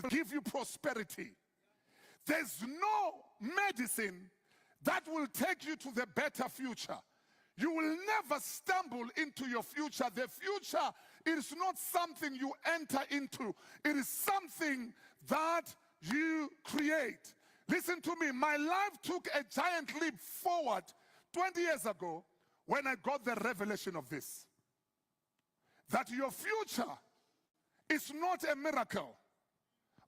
give you prosperity. There's no medicine that will take you to the better future. You will never stumble into your future. The future is not something you enter into. It is something that you create. Listen to me. My life took a giant leap forward 20 years ago when I got the revelation of this. That your future is not a miracle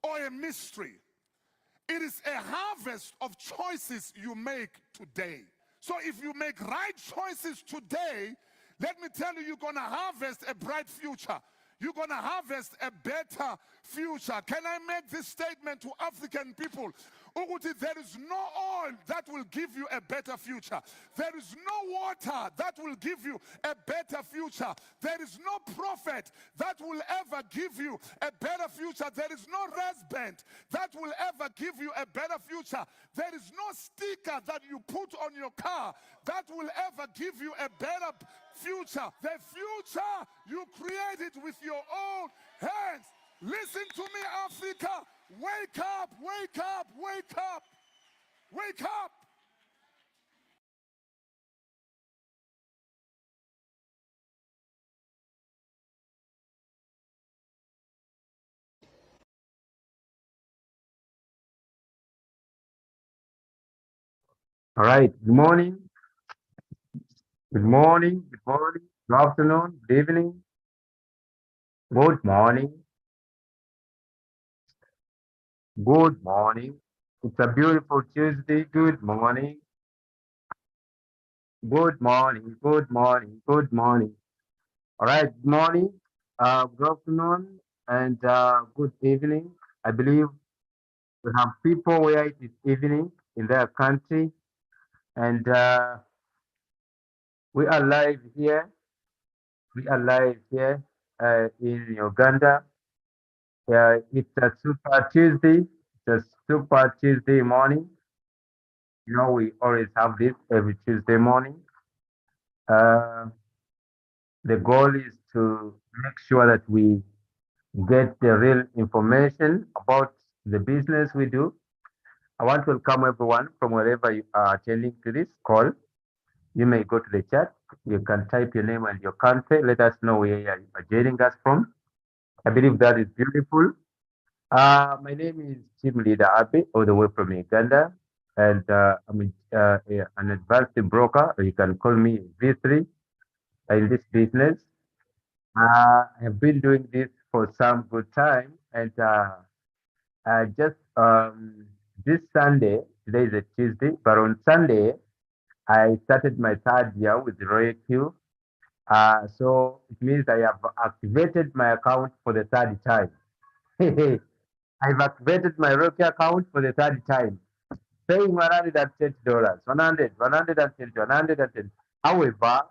or a mystery. It is a harvest of choices you make today. So if you make right choices today, let me tell you, you're going to harvest a bright future. You're going to harvest a better future. Can I make this statement to African people? Uguti, there is no oil that will give you a better future. There is no water that will give you a better future. There is no prophet that will ever give you a better future. There is no wristband that will ever give you a better future. There is no sticker that you put on your car that will ever give you a better future. The future you created with your own hands. Listen to me, Africa. Wake up, wake up, wake up, wake up. All right. Good morning. Good morning. Good morning. Good afternoon. Good evening. Good morning. Good morning. It's a beautiful Tuesday. Good morning. Good morning. Good morning. Good morning. All right. Good morning. Good afternoon and good evening. I believe we have people where it is evening in their country, and we are live here. We are live here in Uganda. It's a super Tuesday. It's a super Tuesday morning. You know, we always have this every Tuesday morning. Uh, the goal is to make sure that we get the real information about the business we do. I want to welcome everyone from wherever you are attending to this call. You may go to the chat. You can type your name and your country. Let us know where you are joining us from. I believe that is beautiful. My name is Team Leader Abe, all the way from Uganda, and I'm an advanced broker. You can call me V3 in this business. I have been doing this for some good time, and just this Sunday, today is a Tuesday, but on Sunday, I started my third year with Royalq. So it means I have activated my account for the third time. I've activated my Royalq account for the third time, paying $130, 110. However,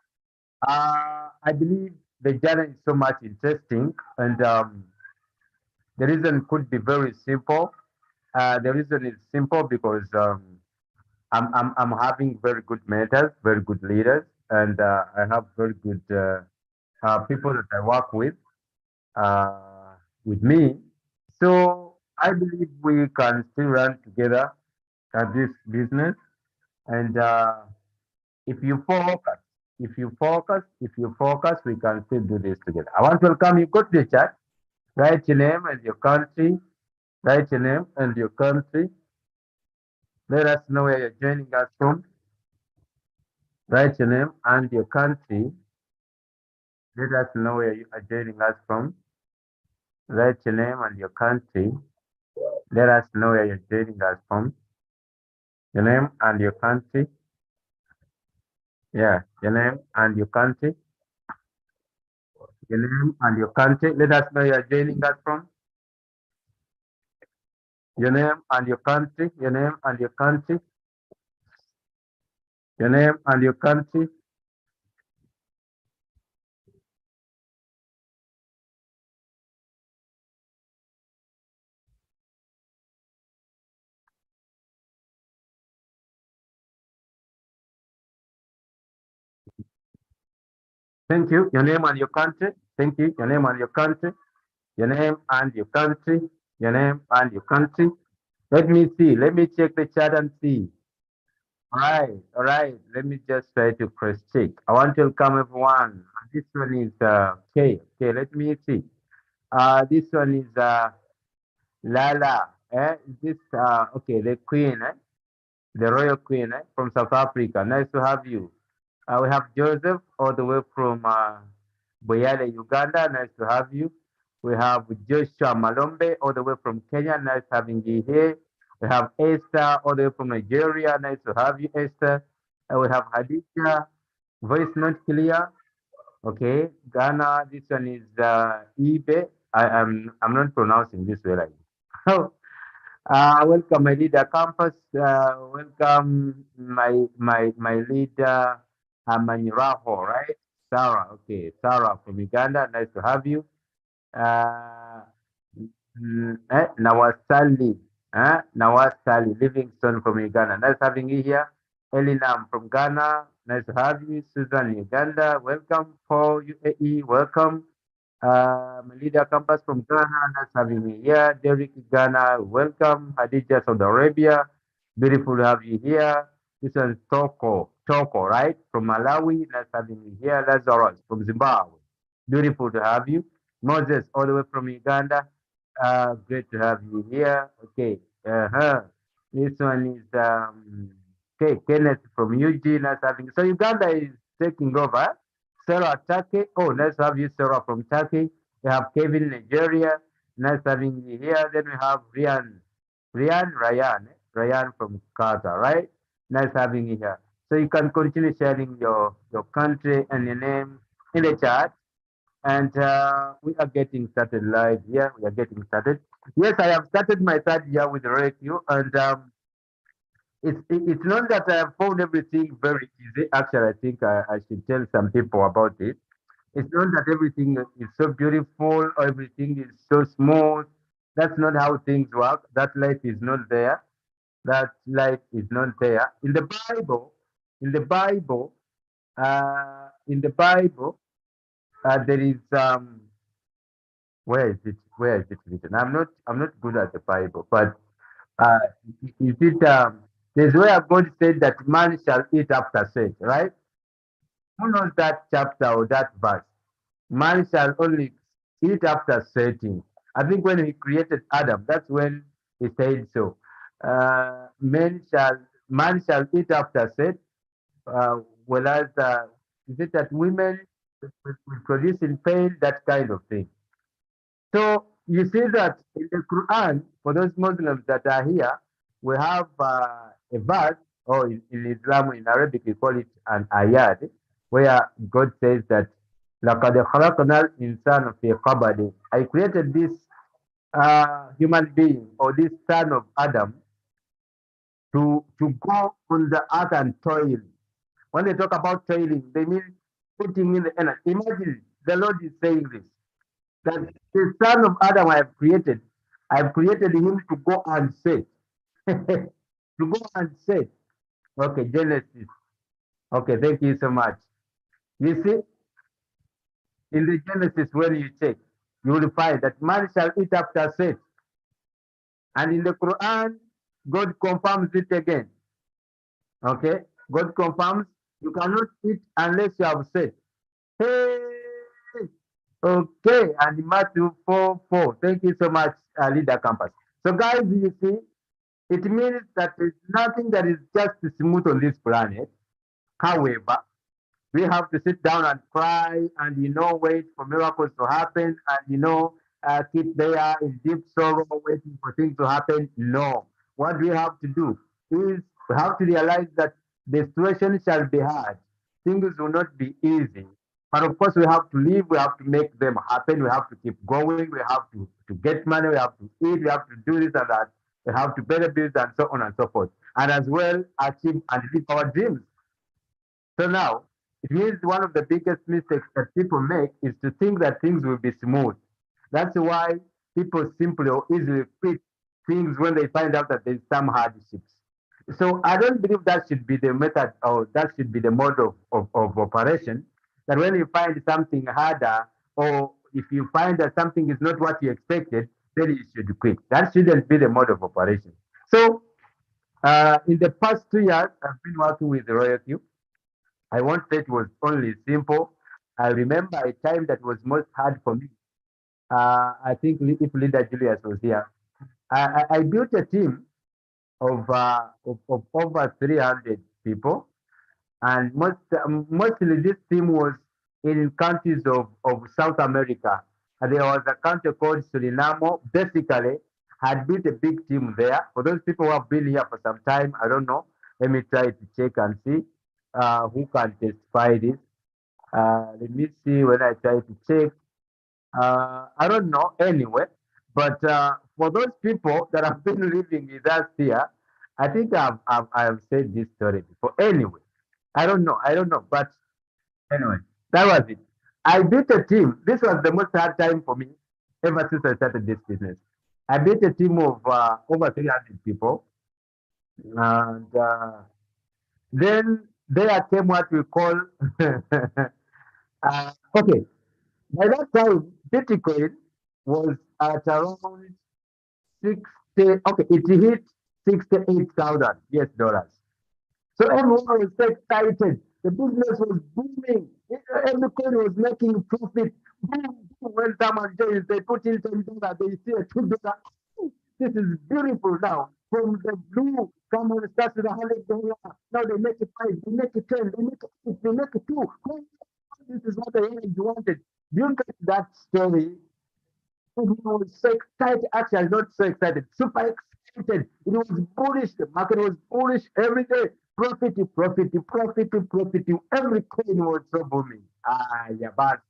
I believe the journey is so much interesting, and the reason could be very simple. The reason is simple because I'm having very good mentors, very good leaders, and I have very good people that I work with me. So I believe we can still run together at this business. And if you focus, we can still do this together. I want to welcome you. Go to the chat, write your name and your country, write your name and your country. Let us know where you're joining us from. Write your name and your country. Let us know where you are joining us from. Write your name and your country. Let us know where you're joining us from. Your name and your country. Yeah, your name and your country. Your name and your country. Let us know you're joining us from. Your name and your country. Your name and your country. Your name and your country. Thank you. Your name and your country. Thank you. Your name and your country. Your name and your country. your name and your country. Let me see. Let me check the chat and see. All right. Let me just try to cross check. I want to welcome everyone. This one is okay. Okay, let me see. This one is Lala. Is this okay? The Queen, the Royal Queen from South Africa. Nice to have you. We have Joseph all the way from Boyale, Uganda. Nice to have you. We have Joshua Malombe all the way from Kenya. Nice having you here. We have Esther all the way from Nigeria. Nice to have you, Esther. We have Hadija. Voice not clear. Okay. Ghana. This one is Ibe. I'm not pronouncing this way like this. Welcome, my leader campus. Welcome, my leader, Maniraho, right? Sarah, okay. Sarah from Uganda, nice to have you. Uh, Nawasali, Nawasali, Livingston from Uganda, nice having you here. Elinam from Ghana, nice to have you. Susan, Uganda, welcome. Paul, UAE, welcome. Melida Campus from Ghana, nice having you here. Derek, Ghana, welcome. Hadija, Saudi Arabia, beautiful to have you here. This is Toko, right? From Malawi, nice having you here. Lazarus from Zimbabwe, beautiful to have you. Moses, all the way from Uganda, great to have you here. Okay, this one is okay. Kenneth from Eugene, nice having you. So Uganda is taking over. Sarah Turkey. Oh, nice to have you, Sarah from Turkey. We have Kevin, Nigeria. Nice having you here. Then we have Ryan from Qatar, right? Nice having you here. So you can continue sharing your country and your name in the chat. And we are getting started live here. We are getting started. Yes, I have started my third year with Royalq, and it's not that I have found everything very easy. Actually, I think I should tell some people about it. It's not that everything is so beautiful or everything is so smooth. That's not how things work. That life is not there. That life is not there. In the Bible, there is where is it? Where is it written? I'm not good at the Bible, but uh, is it there's where God said that man shall eat after sex, right? Who knows that chapter or that verse? Man shall only eat after setting. I think when he created Adam, that's when he said so. Man shall eat after set, whereas is it that women will produce in pain, that kind of thing. So you see that in the Quran, for those Muslims that are here, we have a verse, or in Islam, in Arabic, we call it an ayat, where God says that لَقَدْ خَلَقْنَا الْإِنسَانَ فِي قَبَدٍ. I created this human being, or this son of Adam, to go on the earth and toil. When they talk about toiling, they mean putting in the energy. Imagine the Lord is saying this, that the son of Adam I have created him to go and say, to go and say. Okay, Genesis. Okay, thank you so much. You see, in the Genesis, when you check, you will find that man shall eat after sex. And in the Quran, God confirms it again. Okay, God confirms you cannot eat unless you have sex. Hey, okay, and Matthew 4:4. Thank you so much, Leader Campus. So, guys, you see, it means that there's nothing that is just smooth on this planet. However, we have to sit down and cry and, wait for miracles to happen and, keep there in deep sorrow, waiting for things to happen. No. What we have to do is we have to realize that the situation shall be hard. Things will not be easy. But of course, we have to live, we have to make them happen, we have to keep going, we have to get money, we have to eat, we have to do this and that, we have to pay the bills and so on and so forth. And as well, achieve and live our dreams. So now, it means one of the biggest mistakes that people make is to think that things will be smooth. That's why people simply or easily quit things when they find out that there's some hardships. So I don't believe that should be the method or that should be the mode of operation. That when you find something harder or if you find that something is not what you expected, then you should quit. That shouldn't be the mode of operation. So, in the past 2 years, I've been working with the Royalq. I won't say it was only simple. I remember a time that was most hard for me. I think if Linda Julius was here, I built a team of over 300 people, and mostly this team was in countries of South America. And there was a country called Suriname. Basically, had built a big team there. For those people who have been here for some time, I don't know. Let me try to check and see who can testify this. Let me see when I try to check. I don't know anyway, but for those people that have been living with us here, I think I have said this story before. Anyway, I don't know, but anyway, that was it. I built a team. This was the most hard time for me ever since I started this business. I built a team of over 300 people, and then there came what we call okay. By that time, Bitcoin was at around 60, okay, it hit 68,000 US dollars. So everyone was so excited. The business was booming. Every coin was making profit. Boom, boom. When someone joins, they put in $10, they see a $2. This is beautiful now. From the blue, someone starts with $100. Now they make it five, they make it 10, they make it six, they make it two. This is what I really wanted. Do you get that story? Everyone was so excited. Actually, not so excited, super excited. It was bullish. The market was bullish every day. Profit, profit, profit, profit. Every coin was so booming. Ah, yeah, but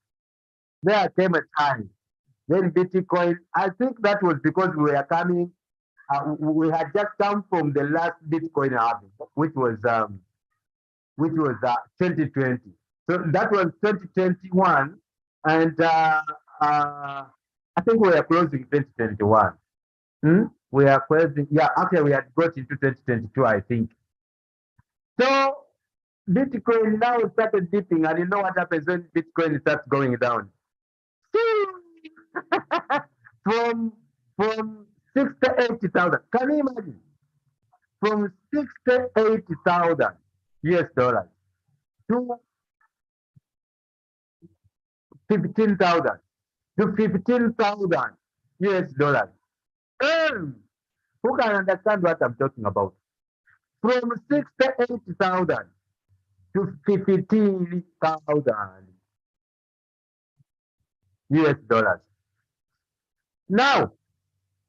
there came a time. Then Bitcoin, I think that was because we were coming, we had just come from the last Bitcoin halving, which was 2020. So that was 2021, and I think we are closing 2021. Hmm? We are closing, yeah, actually we had got into 2022, I think. So Bitcoin now started dipping, and you know what happens when Bitcoin starts going down? from from 68,000. Can you imagine? From 68,000 US dollars to 15,000 to 15,000 US dollars. Mm. Who can understand what I'm talking about? From 68,000 to 15,000 US dollars. Now,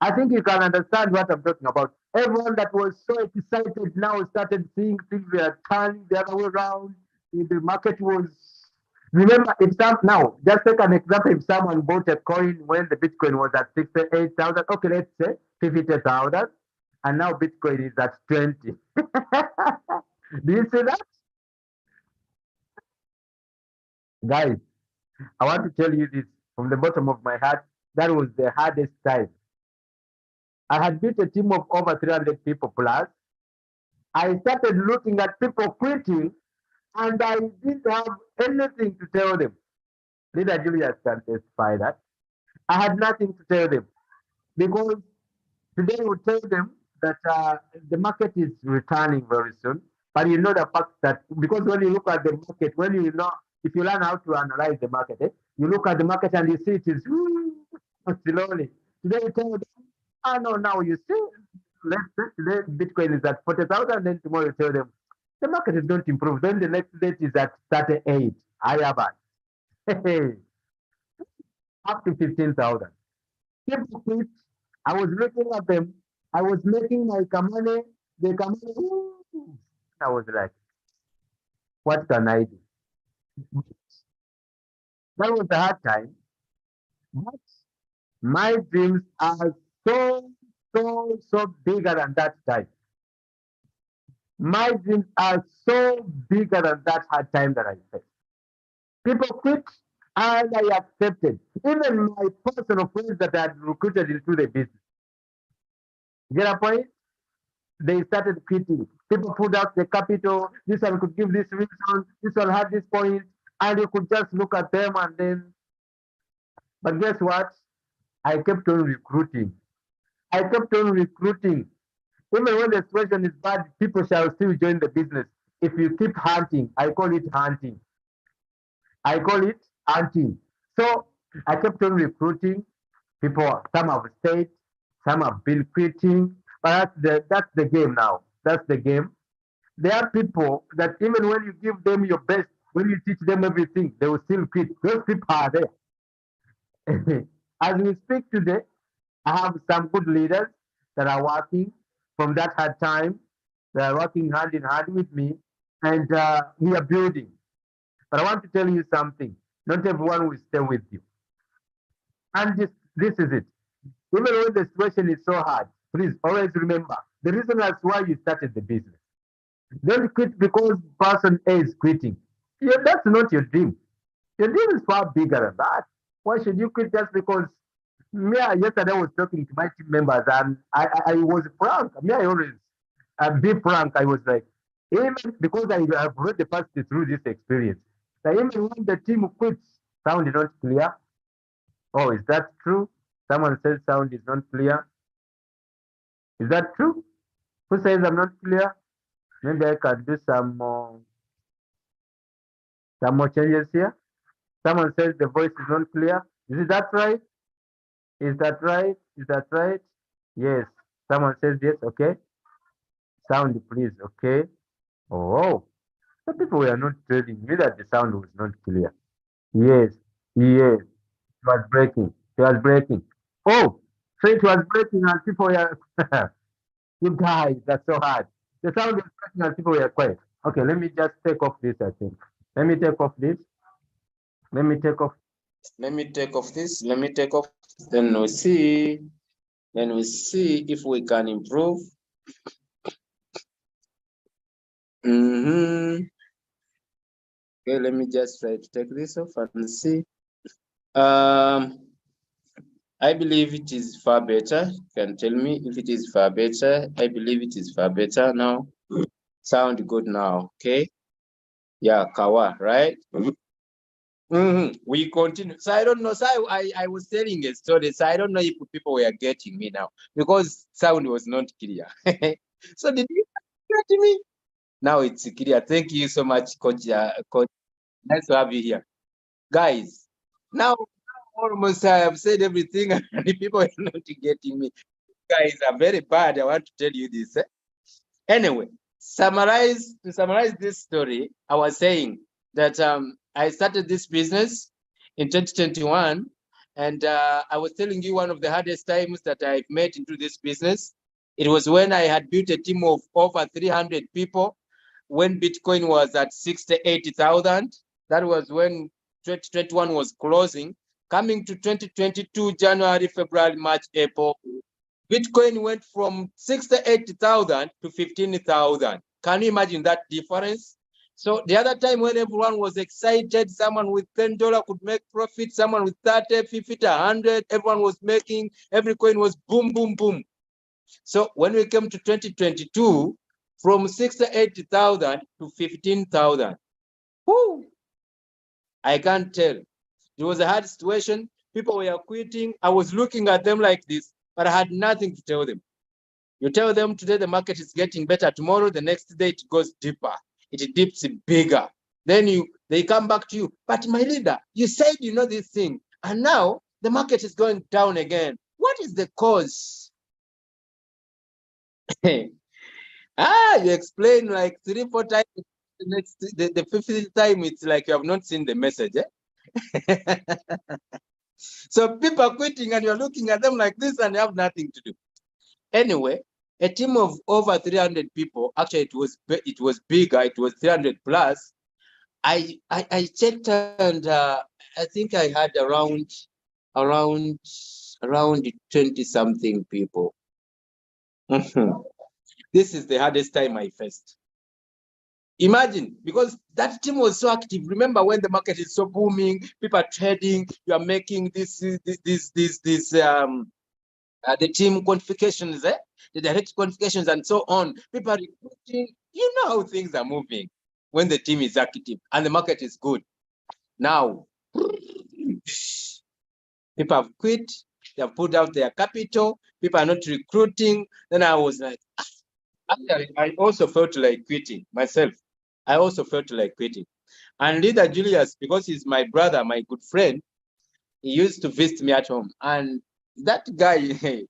I think you can understand what I'm talking about. Everyone that was so excited now started seeing things were turning the other way around. The market was. Remember, if some now, just take an example. If someone bought a coin when the Bitcoin was at 68,000, okay, let's say 50,000, and now Bitcoin is at 20. Do you see that, guys? I want to tell you this from the bottom of my heart. That was the hardest time. I had built a team of over 300 people plus. I started looking at people quitting, and I didn't have anything to tell them. Leader Julius can testify that. I had nothing to tell them because today we tell them that the market is returning very soon. But you know the fact that because when you look at the market, when you know, if you learn how to analyze the market, you look at the market and you see it is slowly. Today you tell them, oh no, now you see, let's say today Bitcoin is at 40,000, then tomorrow you tell them the market is going to improve. Then the next date is at 38. I have hey, up to 15,000. People quit. I was looking at them. I was making my kamane. The kamane. I was like, what can I do? That was a hard time. But my dreams are so bigger than that time. My dreams are so bigger than that hard time that I faced. People quit and I accepted. Even my personal friends that I had recruited into the business. Get a point? They started quitting. People put out the capital. This one could give this reason. This one had this point, and you could just look at them and then. But guess what? I kept on recruiting. I kept on recruiting. Even when the situation is bad, people shall still join the business. If you keep hunting, I call it hunting. I call it hunting. So I kept on recruiting people. Some have stayed, some have been quitting. But that's the game now. That's the game. There are people that even when you give them your best, when you teach them everything, they will still quit. Those people are there. As we speak today, I have some good leaders that are working from that hard time. They are working hand in hand with me, and we are building. But I want to tell you something. Not everyone will stay with you. And this is it. Even when the situation is so hard, please always remember the reason that's why you started the business. Don't quit because person A is quitting. Yeah, that's not your dream. Your dream is far bigger than that. Why should you quit just because me? Yesterday I was talking to my team members and I was frank. Me, I always be frank. I was like, even because I have already passed through this experience, that even when the team quits, sound is not clear. Oh, is that true? Someone says sound is not clear. Is that true? Who says I'm not clear? Maybe I can do some more changes here. Someone says the voice is not clear. Is that right? Is that right? Is that right? Yes. Someone says yes. Okay. Sound, please. Okay. Oh, some people were not telling me that the sound was not clear. Yes. Yes. It was breaking. It was breaking. Oh, so it was breaking and people were. You guys, that's so hard. The sound was breaking and people were quiet. Okay, let me just take off this, I think. Let me take off this. Let me take off. Let me take off this. Let me take off. Then we see. Then we see if we can improve. Okay, let me just try to take this off and see. I believe it is far better. You can tell me if it is far better. I believe it is far better now. Sound good now. Okay. Yeah, Kawa, right? We continue. So I don't know. So I was telling a story. So I don't know if people were getting me now because sound was not clear. So did you get me? Now it's clear. Thank you so much, Coach. Coach, nice to have you here, guys. Now almost I have said everything, and the people are not getting me. Guys are very bad. I want to tell you this. Anyway, to summarize this story, I was saying that I started this business in 2021, and I was telling you one of the hardest times that I've met into this business. It was when I had built a team of over 300 people, when Bitcoin was at 68,000. That was when 2021 was closing. Coming to 2022, January, February, March, April, Bitcoin went from 68,000 to 15,000. Can you imagine that difference? So the other time when everyone was excited, someone with $10 could make profit, someone with 30, 50, 100, everyone was making, every coin was boom, boom, boom. So when we came to 2022, from 68,000 to 15,000, I can't tell. It was a hard situation. People were quitting. I was looking at them like this, but I had nothing to tell them. You tell them today the market is getting better. Tomorrow, the next day, it goes deeper. It dips bigger. Then they come back to you. But my leader, you said you know this thing. And now the market is going down again. What is the cause? You explain like 3, 4 times. The 50th time, it's like you have not seen the message. So people are quitting and you're looking at them like this and you have nothing to do. Anyway, a team of over 300 people, actually it was bigger, it was 300 plus. I checked and I think I had around 20 something people. This is the hardest time I faced. Imagine, because that team was so active. Remember when the market is so booming, people are trading, you are making the team qualifications, the direct qualifications and so on. People are recruiting. You know how things are moving when the team is active and the market is good. Now, people have quit. They have put out their capital. People are not recruiting. Then I was like, actually, I also felt like quitting myself. I also felt like quitting. And leader Julius, because he's my brother, my good friend, he used to visit me at home. And that guy, that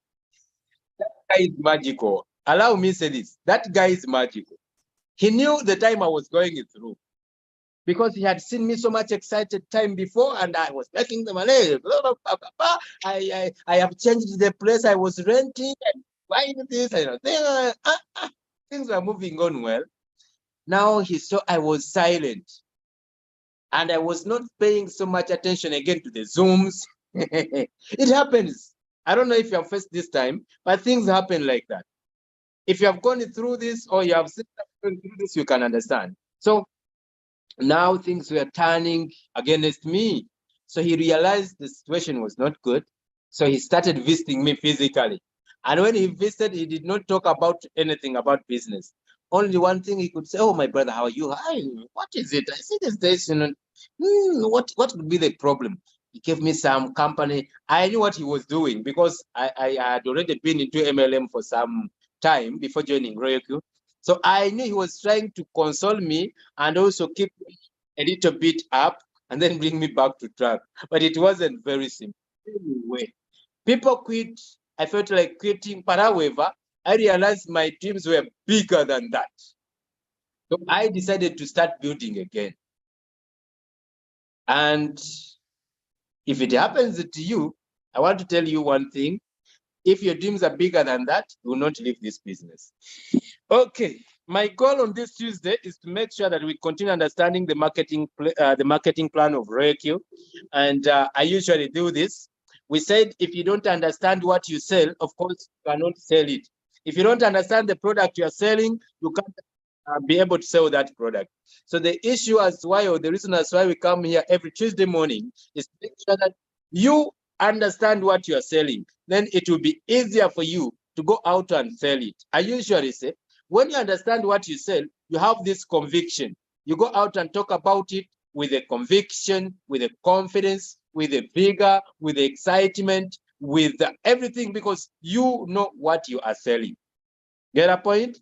guy is magical. Allow me to say this. That guy is magical. He knew the time I was going through because he had seen me so much excited time before, and I was making the money. I have changed the place I was renting and buying this. Things are moving on well. Now he saw I was silent and I was not paying so much attention again to the Zooms. It happens. I don't know if you have faced this time, but things happen like that. If you have gone through this or you have seen going through this, you can understand. So now things were turning against me. So he realized the situation was not good. So he started visiting me physically. And when he visited, he did not talk about anything about business. Only one thing he could say, "Oh, my brother, how are you? Hi, what is it? I see this station. What could be the problem?" He gave me some company. I knew what he was doing because I had already been into MLM for some time before joining Royalq. So I knew he was trying to console me and also keep me a little bit up and then bring me back to track. But it wasn't very simple. Anyway, people quit. I felt like quitting, but however, I realized my dreams were bigger than that. So I decided to start building again. And if it happens to you, I want to tell you one thing. If your dreams are bigger than that, you will not leave this business. Okay, my goal on this Tuesday is to make sure that we continue understanding the marketing plan of Royalq. And I usually do this. We said if you don't understand what you sell, of course, you cannot sell it. If you don't understand the product you are selling, you can't be able to sell that product. So the issue as why, or the reason as why we come here every Tuesday morning is to make sure that you understand what you are selling. Then it will be easier for you to go out and sell it. I usually say, when you understand what you sell, you have this conviction. You go out and talk about it with a conviction, with a confidence, with a vigor, with excitement, with everything, because you know what you are selling. Get a point?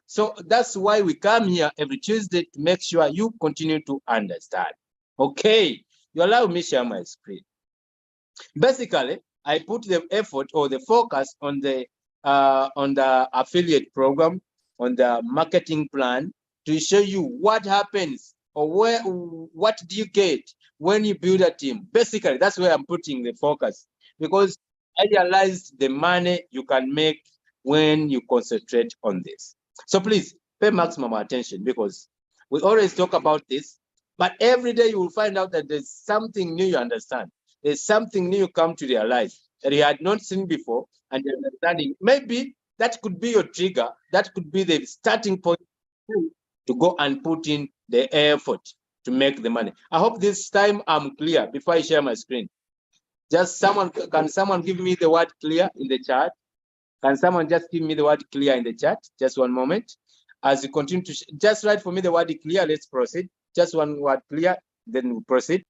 So that's why we come here every Tuesday to make sure you continue to understand. Okay, you allow me share my screen. Basically, I put the effort or the focus on the affiliate program, on the marketing plan, to show you what happens or what do you get when you build a team. Basically, that's where I'm putting the focus, because I realized the money you can make when you concentrate on this. So please pay maximum attention, because we always talk about this, but every day you will find out that there's something new you understand. There's something new you come to realize that you had not seen before, and you're understanding. Maybe that could be your trigger. That could be the starting point to go and put in the effort to make the money. I hope this time I'm clear before I share my screen. Can someone give me the word clear in the chat? Can someone just give me the word clear in the chat? Just one moment. As you continue to, just write for me the word clear. Let's proceed. Just one word clear, then we proceed.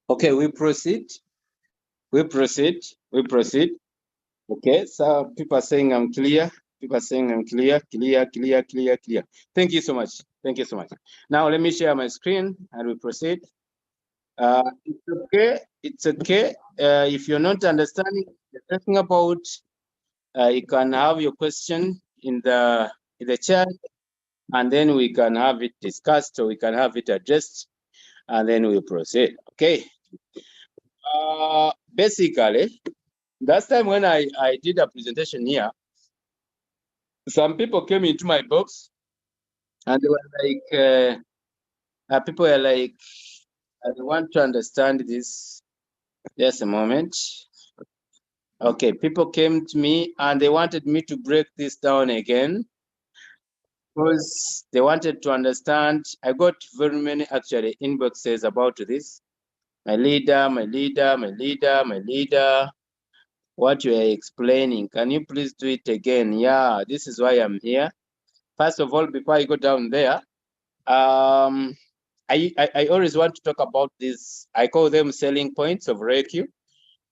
Okay, we proceed. We proceed. We proceed. Okay, so people are saying I'm clear. People are saying I'm clear, clear, clear, clear, clear. Thank you so much. Thank you so much. Now let me share my screen and we proceed. It's okay. It's okay. If you're not understanding what you're talking about, you can have your question in the chat, and then we can have it discussed, or we can have it addressed, and then we'll proceed. Okay. Basically, last time when I did a presentation here, some people came into my box and they were like, people were like, I want to understand this. Just a moment. Okay, people came to me and they wanted me to break this down again because they wanted to understand. I got very many actually inboxes about this. My leader, my leader, my leader, my leader. What you are explaining, can you please do it again? Yeah, this is why I'm here. First of all, before I go down there, I always want to talk about this. I call them selling points of Royalq.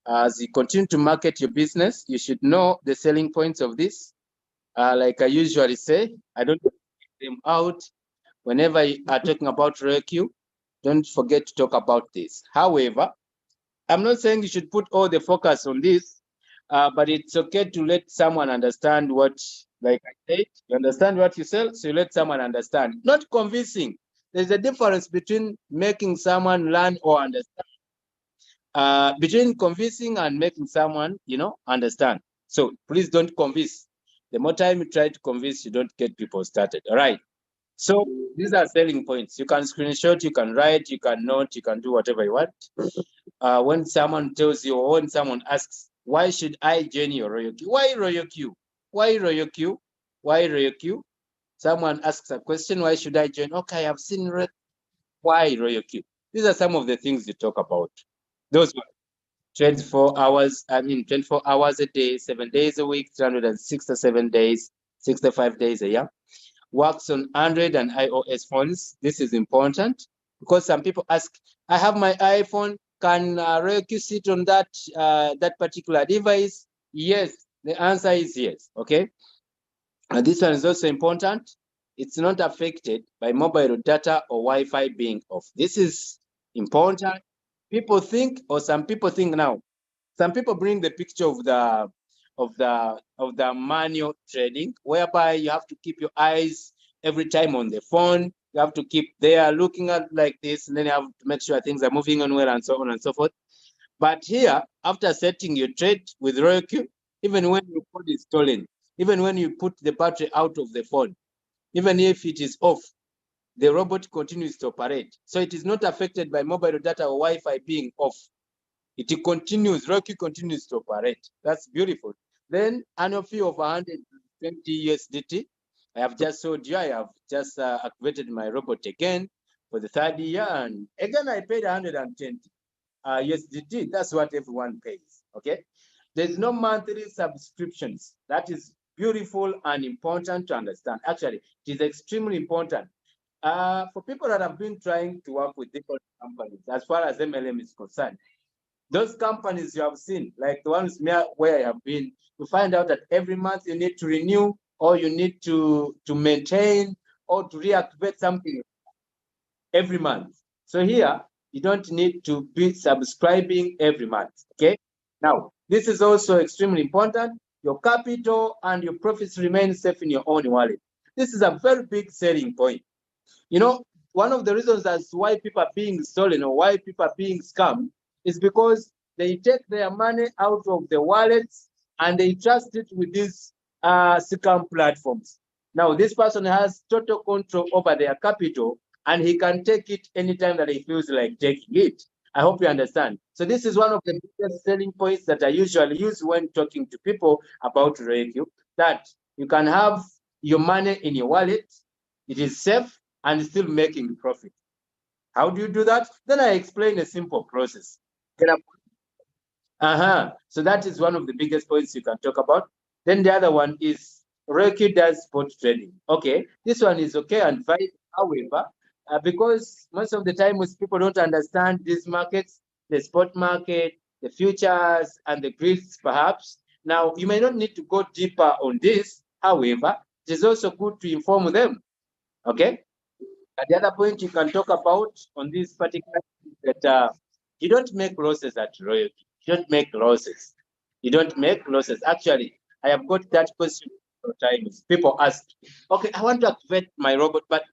As you continue to market your business, you should know the selling points of this. Like I usually say, I don't take them out. Whenever you are talking about Royalq, don't forget to talk about this. However, I'm not saying you should put all the focus on this, but it's okay to let someone understand what, like I said, you understand what you sell, so you let someone understand. Not convincing. There's a difference between making someone learn or understand, between convincing and making someone, understand. So please don't convince. The more time you try to convince, you don't get people started. All right. So these are selling points. You can screenshot, you can write, you can note, you can do whatever you want. When someone tells you, or when someone asks, why should I join your Royalq? Why Royalq? Why Royalq? Why Royalq? Someone asks a question, why should I join? Okay, I've seen why Royalq? These are some of the things you talk about. Those 24 hours, 24 hours a day, 7 days a week, 367 days, 65 days a year. Works on Android and iOS phones. This is important because some people ask, I have my iPhone, can Royalq sit on that that particular device? Yes, the answer is yes. Okay, and this one is also important. It's not affected by mobile data or Wi-Fi being off. This is important. People think, or some people think now, some people bring the picture of the manual trading, whereby you have to keep your eyes every time on the phone. You have to keep there looking at like this, and then you have to make sure things are moving on well, and so on and so forth. But here, after setting your trade with Royalq, even when your phone is stolen, even when you put the battery out of the phone, even if it is off, the robot continues to operate. So it is not affected by mobile data or Wi-Fi being off. It continues, Royalq continues to operate. That's beautiful. Then annual fee of 120 USDT. I have just sold you, I have just activated my robot again for the third year. And again, I paid 120 USDT. That's what everyone pays, okay? There's no monthly subscriptions. That is beautiful and important to understand. Actually, it is extremely important. For people that have been trying to work with different companies, as far as MLM is concerned, those companies you have seen, like the ones where I have been, you find out that every month you need to renew, or you need to maintain, or to reactivate something every month. So here, you don't need to be subscribing every month, okay? Now, this is also extremely important. Your capital and your profits remain safe in your own wallet. This is a very big selling point. One of the reasons as why people are being stolen or why people are being scammed is because they take their money out of the wallets and they trust it with these scam platforms. Now, this person has total control over their capital and he can take it anytime that he feels like taking it. I hope you understand. So this is one of the biggest selling points that I usually use when talking to people about Royalq, that you can have your money in your wallet, it is safe, and still making profit. How do you do that? Then I explain a simple process. So that is one of the biggest points you can talk about. Then the other one is Royalq does spot trading. Okay, this one is okay and fine. However, because most of the time most people don't understand these markets, the spot market, the futures, and the grids perhaps. Now, you may not need to go deeper on this. However, it is also good to inform them. Okay. And the other point you can talk about on this particular is that you don't make losses at Royalq. You don't make losses. You don't make losses. Actually, I have got that question sometimes. People ask, okay, I want to activate my robot, but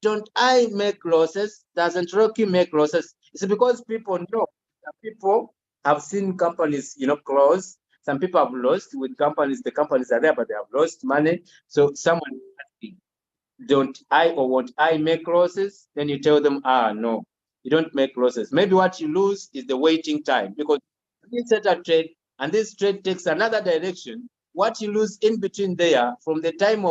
don't I make losses? Doesn't Royalq make losses? It's because people know Some people have seen companies, close. Some people have lost with companies. The companies are there, but they have lost money. So someone is asking, don't I or won't I make losses? Then you tell them, no, you don't make losses. Maybe what you lose is the waiting time, because you set a trade and this trade takes another direction. What you lose in between there, from the time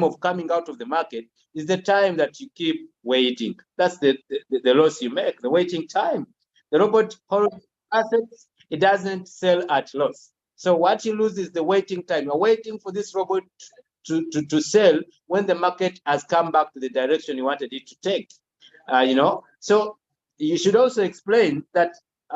of coming out of the market, is the time that you keep waiting. That's the loss you make, the waiting time. The robot holds assets, it doesn't sell at loss. So what you lose is the waiting time. You're waiting for this robot to sell when the market has come back to the direction you wanted it to take. So you should also explain that,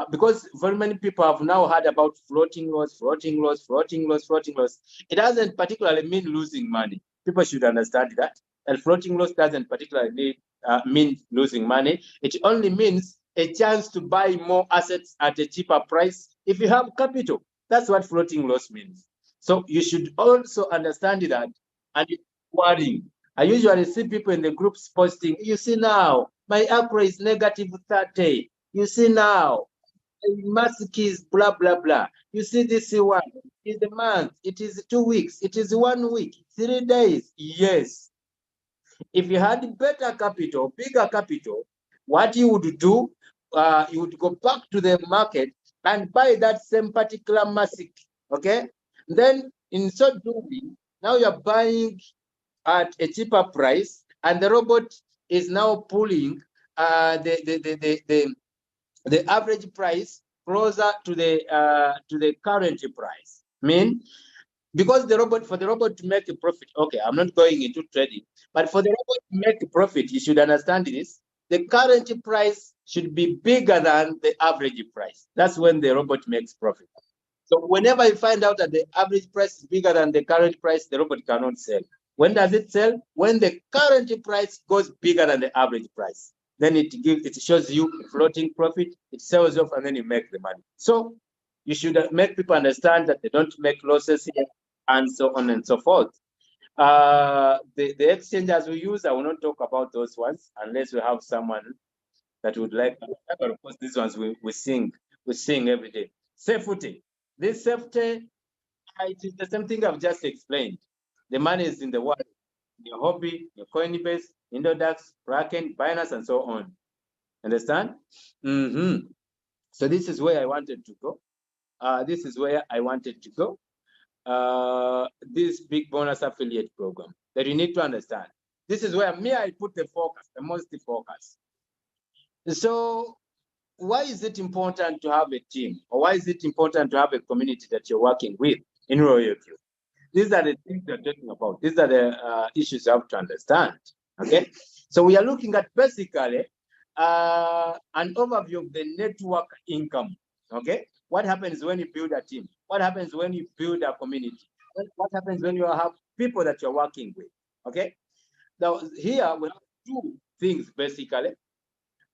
because very many people have now heard about floating loss. It doesn't particularly mean losing money. People should understand that. And floating loss doesn't particularly mean losing money. It only means a chance to buy more assets at a cheaper price if you have capital. That's what floating loss means. So you should also understand that, and worrying. I usually see people in the groups posting, you see now, my APRA is negative 30. You see now, Mask is blah, blah, blah. You see this one, it is a month, it is 2 weeks, it is 1 week, 3 days. Yes. If you had better capital, bigger capital, what you would do, you would go back to the market and buy that same particular mask, okay? Then in so doing, now you're buying at a cheaper price, and the robot is now pulling the average price closer to the current price. Because for the robot to make a profit, okay, I'm not going into trading, but for the robot to make a profit, you should understand this. The current price should be bigger than the average price. That's when the robot makes profit. So whenever you find out that the average price is bigger than the current price, the robot cannot sell. When does it sell? When the current price goes bigger than the average price. Then it shows you floating profit, it sells off, and then you make the money. So you should make people understand that they don't make losses here, and so on and so forth. The exchanges we use, I will not talk about those ones unless we have someone that would like. But of course, these ones we sing every day. Safety. This safety, it is the same thing I've just explained. The money is in the wallet, your hobby, your Coinbase, Indodax, Kraken, Binance, and so on. Understand? So this is where I wanted to go. This big bonus affiliate program that you need to understand. This is where I put the focus, the most focus. So why is it important to have a team, or why is it important to have a community that you're working with in Royalq? These are the things we're talking about. These are the issues you have to understand. Okay, so we are looking at basically an overview of the network income. Okay, what happens when you build a team? What happens when you build a community? What happens when you have people that you're working with? Okay, now here we have two things basically.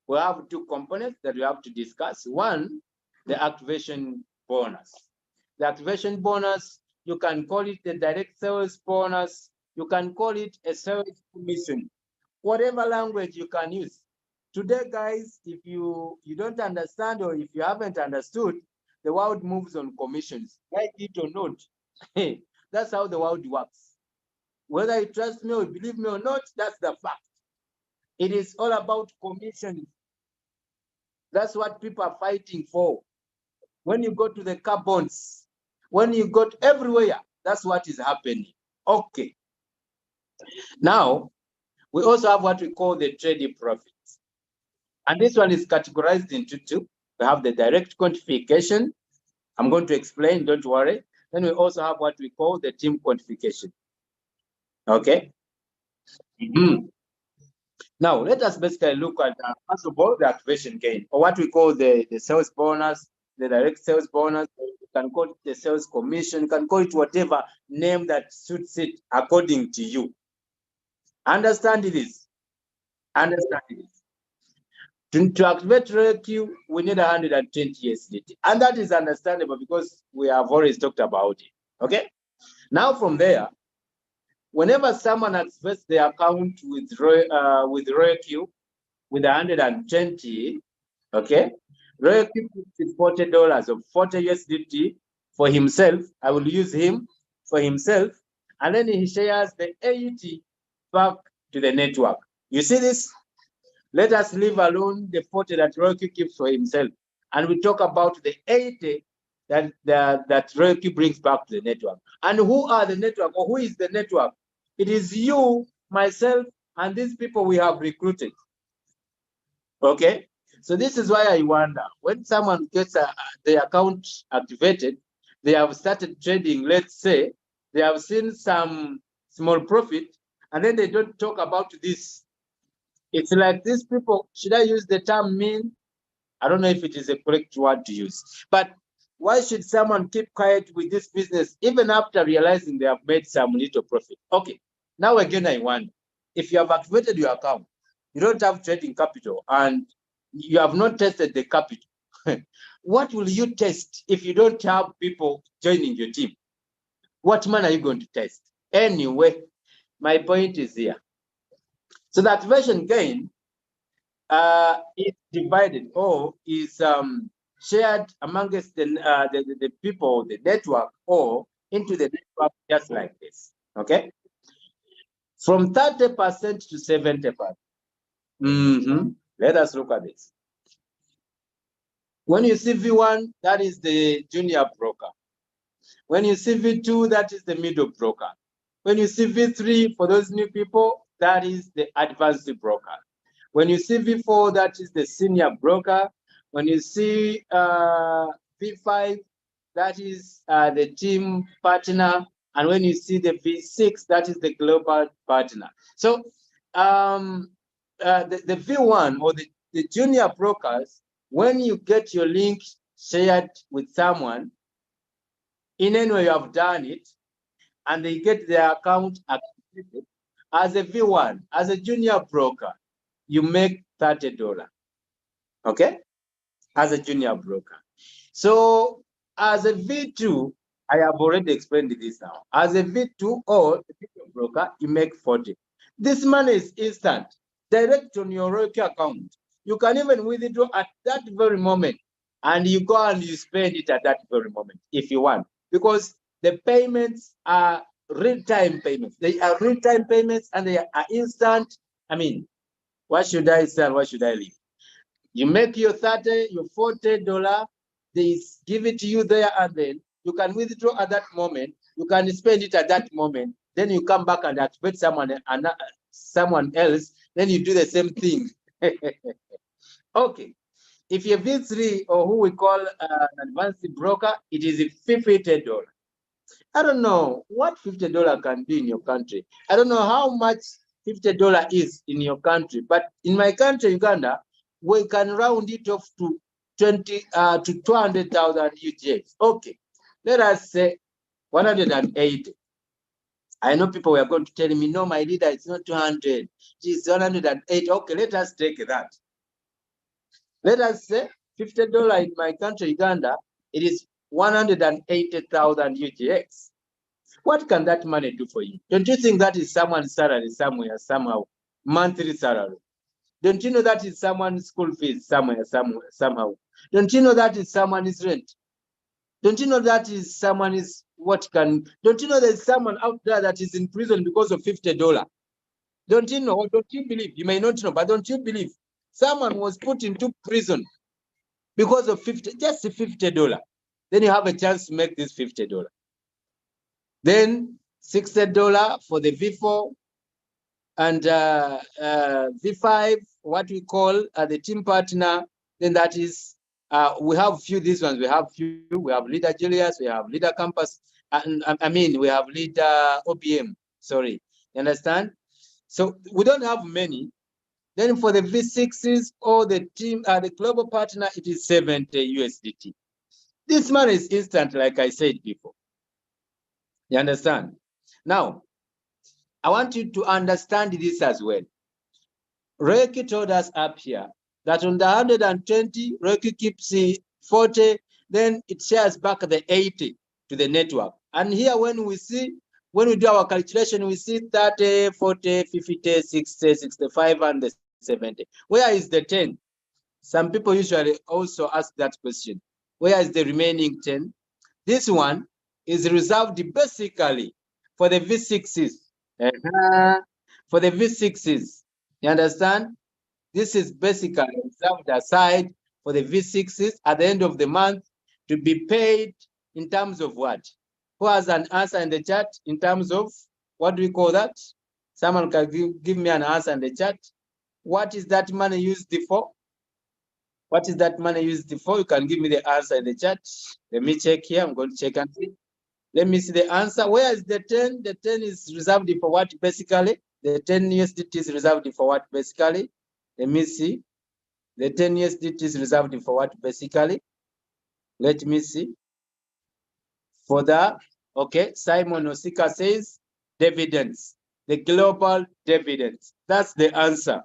We have two components that we have to discuss. One, the activation bonus. The activation bonus, you can call it the direct sales bonus. You can call it a sales commission. Whatever language you can use. Today, guys, if you don't understand, or if you haven't understood, the world moves on commissions. Like it or not, that's how the world works. Whether you trust me or believe me or not, that's the fact. It is all about commissions. That's what people are fighting for. When you go to the carbons, when you go everywhere, that's what is happening. Okay. Now, we also have what we call the trading profits. And this one is categorized into two. We have the direct quantification. I'm going to explain, don't worry. Then we also have what we call the team quantification. Okay. Now, let us basically look at, first of all, the activation gain, or what we call the sales bonus, the direct sales bonus. You can call it the sales commission. You can call it whatever name that suits it according to you. Understand this. Understand this. To activate Royalq, we need 120 USDT. And that is understandable because we have always talked about it. Okay? Now, from there, whenever someone activates the account with Royalq with 120, okay, Royalq keeps $40 or 40 USDT for himself. I will use him for himself, and then he shares the 80 back to the network. You see this? Let us leave alone the 40 that Royalq keeps for himself, and we talk about the 80 that Royalq brings back to the network. And who are the network, or who is the network? It is you, myself, and these people we have recruited. Okay, so this is why I wonder, when someone gets the account activated, they have started trading, let's say, they have seen some small profit, and then they don't talk about this. It's like these people, should I use the term mean? I don't know if it is a correct word to use, but why should someone keep quiet with this business even after realizing they have made some little profit? Okay, now again, I wonder, if you have activated your account, you don't have trading capital, and you have not tested the capital. What will you test if you don't have people joining your team? What man are you going to test? Anyway, my point is here. So the activation gain is divided, or is shared amongst the people, the network, or into the network, just like this. Okay, from 30% to 70%. Let us look at this. When you see V1, that is the junior broker. When you see V2, that is the middle broker. When you see V3, for those new people, that is the advanced broker. When you see V4, that is the senior broker. When you see V5, that is the team partner. And when you see the V6, that is the global partner. So the V1, or the junior brokers, when you get your link shared with someone, in any way you have done it, and they get their account activated, as a V1, as a junior broker, you make $30. Okay, as a junior broker. So as a V2, I have already explained this now. As a V2 or a junior broker, you make 40. This money is instant, direct on your Royalq account. You can even withdraw at that very moment, and you go and you spend it at that very moment if you want, because the payments are real-time payments. They are real-time payments, and they are instant. I mean, what should I sell? What should I leave? You make your 30, your $40, they give it to you there, and then you can withdraw at that moment. You can spend it at that moment. Then you come back and activate someone else. Then you do the same thing. Okay. If you're V3, or who we call an advanced broker, it is $50. I don't know what $50 can do in your country. I don't know how much $50 is in your country, but in my country, Uganda, we can round it off to 200,000 UGX. Okay, let us say 180. I know people were going to tell me, no, my leader, it's not 200, it's 180. Okay, let us take that. Let us say $50 in my country, Uganda, it is 180,000 UGX. What can that money do for you? Don't you think that is someone's salary somewhere, somehow, monthly salary? Don't you know that is someone's school fees somewhere, somehow? Don't you know that is someone's rent? Don't you know that is someone's don't you know there's someone out there that is in prison because of $50? Don't you know, or don't you believe? You may not know, but don't you believe someone was put into prison because of just $50? Then you have a chance to make this $50. Then $60 for the V4 and V5, what we call the team partner. Then that is, we have few, these ones, we have leader Julius, we have leader campus, and I mean, we have leader OBM, sorry, you understand? So we don't have many. Then for the V6s or the team, the global partner, it is 70 USDT. This money is instant, like I said before. You understand? Now, I want you to understand this as well. Royalq told us up here that on the 120, Royalq keeps 40, then it shares back the 80 to the network. And here when we do our calculation, we see 30, 40, 50, 60, 65, and the 70. Where is the 10? Some people usually also ask that question. Where is the remaining 10? This one is reserved basically for the V6s. For the V6s. You understand? This is basically reserved aside for the V6s at the end of the month to be paid in terms of what? Who has an answer in the chat in terms of what do we call that? Someone can give me an answer in the chat. What is that money used for? What is that money used for? You can give me the answer in the chat. Let me check here. I'm going to check and see. Let me see the answer. Where is the 10? The 10 is reserved for what basically? The 10 USDT is reserved for what basically? Let me see. The 10 USDT is reserved for what basically? Let me see. For the, okay, Simon Osika says dividends, the global dividends. That's the answer.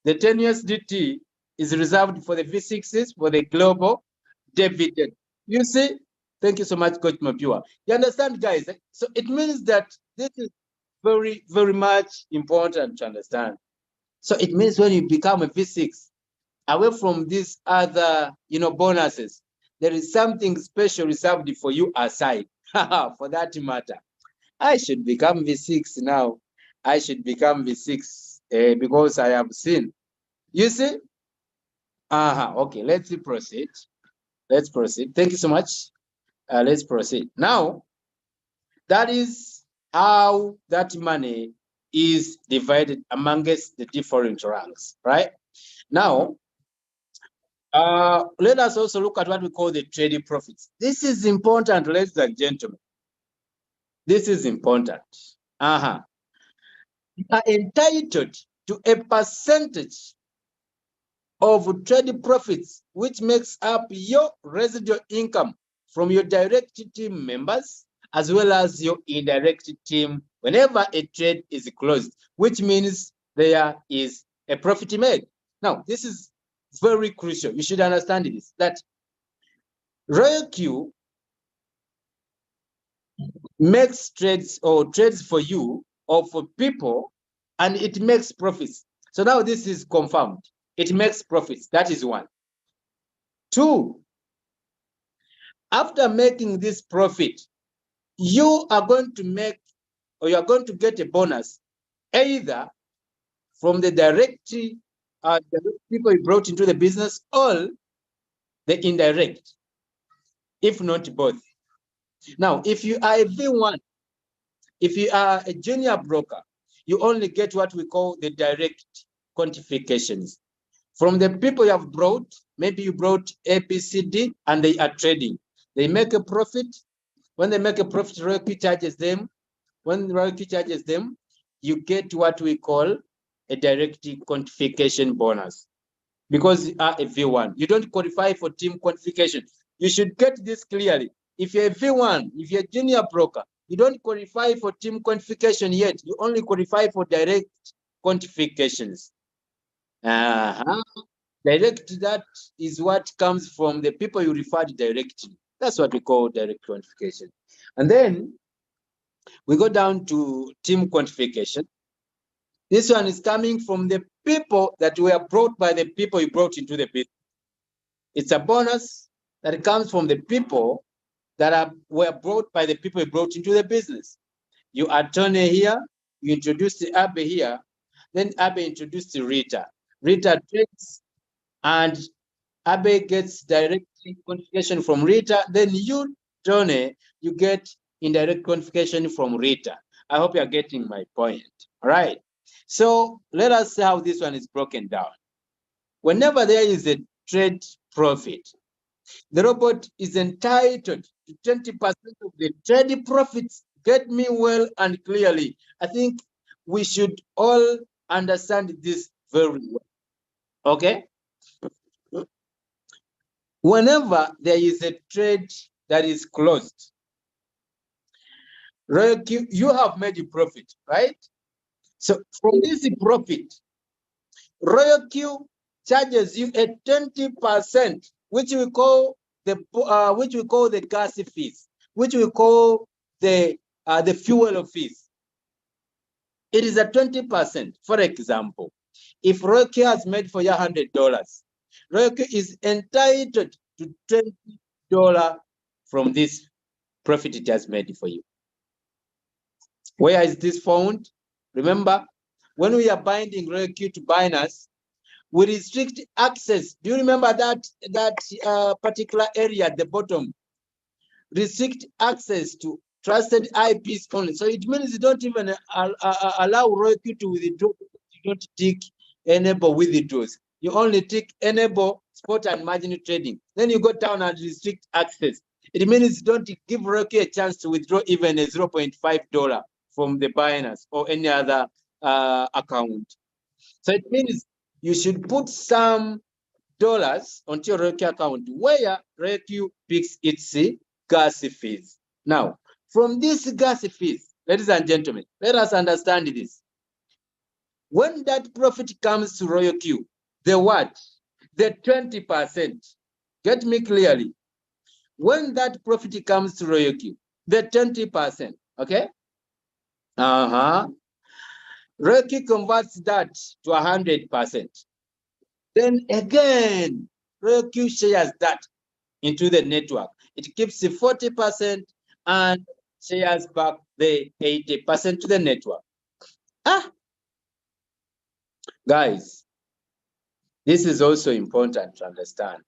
The 10 USDT is reserved for the V6s for the global dividend. You see? Thank you so much, Coach Mapua. You understand, guys? So it means that this is very, very much important to understand. So it means when you become a V6, away from these other, bonuses, there is something special reserved for you aside. For that matter, I should become V6 now. I should become V6 because I have seen. You see? Okay, let's proceed. Let's proceed. Thank you so much. Let's proceed. Now, that is how that money is divided amongst the different ranks, right? Now, let us also look at what we call the trading profits. This is important, ladies and gentlemen. This is important. You are entitled to a percentage of trading profits, which makes up your residual income from your direct team members, as well as your indirect team whenever a trade is closed, which means there is a profit made. Now, this is very crucial. You should understand this, that Royalq makes trades for you or for people, and it makes profits. So now this is confirmed. It makes profits. That is one. Two, after making this profit, you are going to make, or you are going to get a bonus, either from the direct people you brought into the business, or the indirect, if not both. Now, if you are a V1, if you are a junior broker, you only get what we call the direct quantifications. From the people you have brought, maybe you brought A, B, C, D, and they are trading. They make a profit. When they make a profit, Royalq charges them. When Royalq charges them, you get what we call a direct quantification bonus. Because you are a V1, you don't qualify for team quantification. You should get this clearly. If you're a V1, if you're a junior broker, you don't qualify for team quantification yet. You only qualify for direct quantifications. Direct, that is what comes from the people you referred directly. That's what we call direct quantification. And then we go down to team quantification. This one is coming from the people that were brought by the people you brought into the business. It's a bonus that comes from the people that were brought by the people you brought into the business. You are Tony here, you introduced Abe here, then Abe introduced Rita. Rita trades, and Abe gets direct quantification from Rita. Then you, Tony, you get indirect quantification from Rita. I hope you're getting my point. All right. So let us see how this one is broken down. Whenever there is a trade profit, the robot is entitled to 20% of the trade profits. Get me well and clearly. I think we should all understand this very well. Okay? Whenever there is a trade that is closed, Royalq, you have made a profit, right? So from this profit, Royalq charges you a 20%, which we call the gas fees, which we call the fuel fees. It is a 20%. For example, if Royalq has made for you $100, Royalq is entitled to $20 from this profit it has made for you. Where is this found? Remember, when we are binding Royalq to Binance, we restrict access. Do you remember that particular area at the bottom? Restrict access to trusted IPs only. So it means you don't even allow Royalq to withdraw. You don't tick enable withdrawals. You only tick enable spot and margin trading. Then you go down and restrict access. It means you don't give Royalq a chance to withdraw even a $0.5 from the Binance or any other account. So it means you should put some dollars onto your Royalq account where Royalq picks its gas fees. Now, from these gas fees, ladies and gentlemen, let us understand this. When that profit comes to Royalq, the what? The 20%. Get me clearly. When that profit comes to Royalq, the 20%, okay? Royalq converts that to 100%. Then again, Royalq shares that into the network. It keeps the 40% and shares back the 80% to the network. Guys, this is also important to understand.